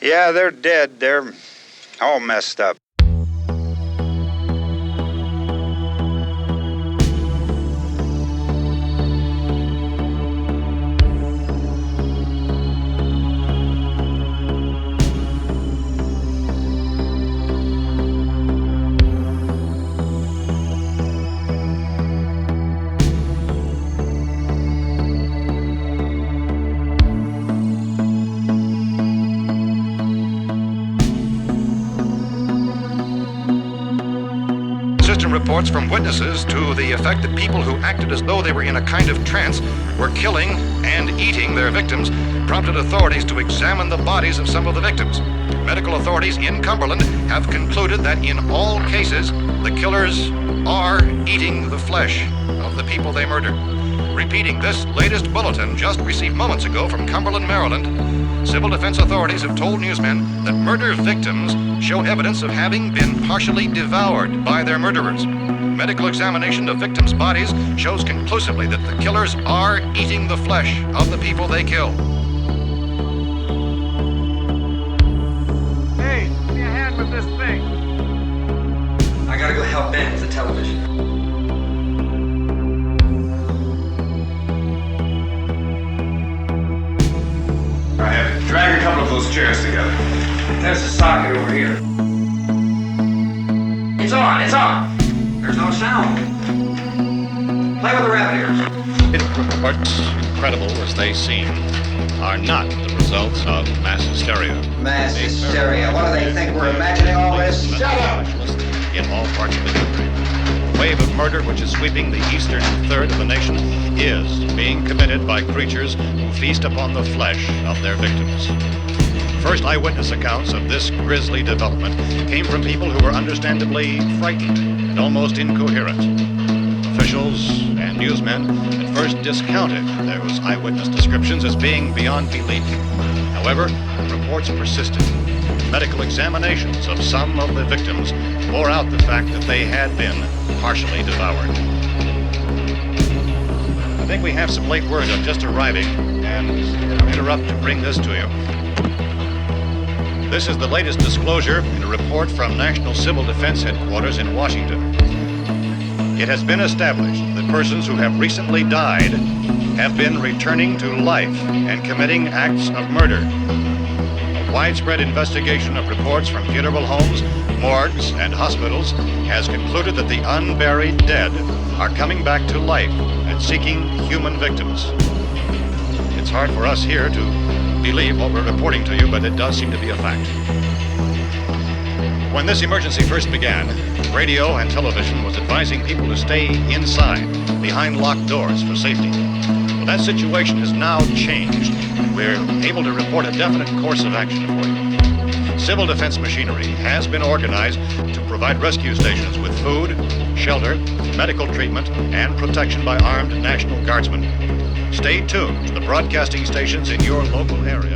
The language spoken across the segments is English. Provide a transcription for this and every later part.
Yeah, they're dead. They're all messed up. Reports from witnesses to the effect that people who acted as though they were in a kind of trance were killing and eating their victims prompted authorities to examine the bodies of some of the victims. Medical authorities in Cumberland have concluded that in all cases, the killers are eating the flesh of the people they murdered. Repeating this latest bulletin just received moments ago from Cumberland, Maryland, civil defense authorities have told newsmen that murder victims show evidence of having been partially devoured by their murderers. Medical examination of victims' bodies shows conclusively that the killers are eating the flesh of the people they kill. Hey, give me a hand with this thing. I gotta go help Ben with the television. I have drag a couple of those chairs together. There's a socket over here. It's on, it's on. There's no sound. Play with the rabbit ears. Reports, incredible as they seem, are not the results of mass hysteria. Mass hysteria. What do they think? We're imagining all this? Shut up! In all parts of the country. The wave of murder which is sweeping the eastern third of the nation is being committed by creatures who feast upon the flesh of their victims. First eyewitness accounts of this grisly development came from people who were understandably frightened and almost incoherent. Officials and newsmen at first discounted those eyewitness descriptions as being beyond belief. However, reports persisted. Medical examinations of some of the victims bore out the fact that they had been partially devoured. I think we have some late word on just arriving, and I'll interrupt to bring this to you. This is the latest disclosure in a report from National Civil Defense Headquarters in Washington. It has been established that persons who have recently died have been returning to life and committing acts of murder. A widespread investigation of reports from funeral homes, morgues, and hospitals has concluded that the unburied dead are coming back to life and seeking human victims. It's hard for us here to believe what we're reporting to you, but it does seem to be a fact. When this emergency first began, radio and television was advising people to stay inside, behind locked doors for safety. Well, that situation has now changed. We're able to report a definite course of action for you. Civil defense machinery has been organized to provide rescue stations with food, shelter, medical treatment, and protection by armed National Guardsmen. Stay tuned to the broadcasting stations in your local area.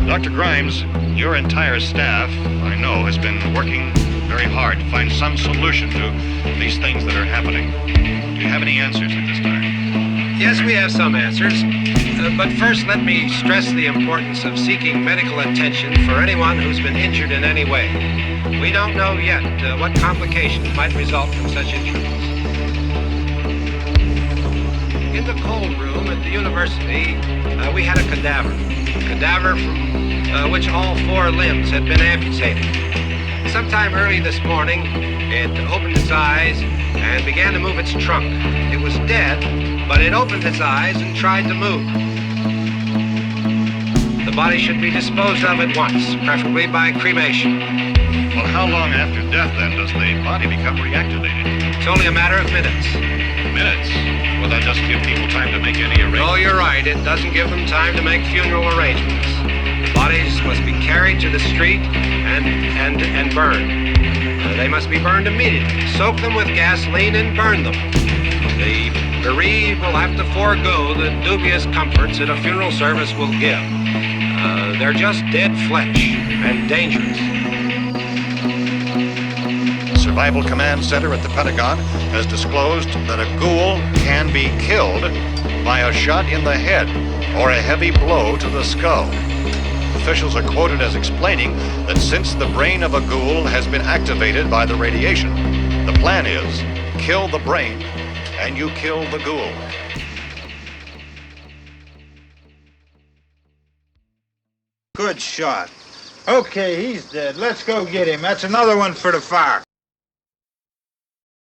Dr. Grimes, your entire staff, I know, has been working very hard to find some solution to these things that are happening. Do you have any answers at this time? Yes, we have some answers. But first, let me stress the importance of seeking medical attention for anyone who's been injured in any way. We don't know yet what complications might result from such injuries. In the cold room at the university, we had a cadaver from which all 4 limbs had been amputated. Sometime early this morning, it opened its eyes and began to move its trunk. It was dead, but it opened its eyes and tried to move. The body should be disposed of at once, preferably by cremation. Well, how long after death, then, does the body become reactivated? It's only a matter of minutes. Minutes? Well, that doesn't give people time to make any arrangements. Oh, you're right. It doesn't give them time to make funeral arrangements. The bodies must be carried to the street and burned. They must be burned immediately. Soak them with gasoline and burn them. The bereaved will have to forego the dubious comforts that a funeral service will give. They're just dead flesh and dangerous. The Survival Command Center at the Pentagon has disclosed that a ghoul can be killed by a shot in the head or a heavy blow to the skull. Officials are quoted as explaining that since the brain of a ghoul has been activated by the radiation, the plan is kill the brain and you kill the ghoul. Good shot. Okay, he's dead. Let's go get him. That's another one for the fire.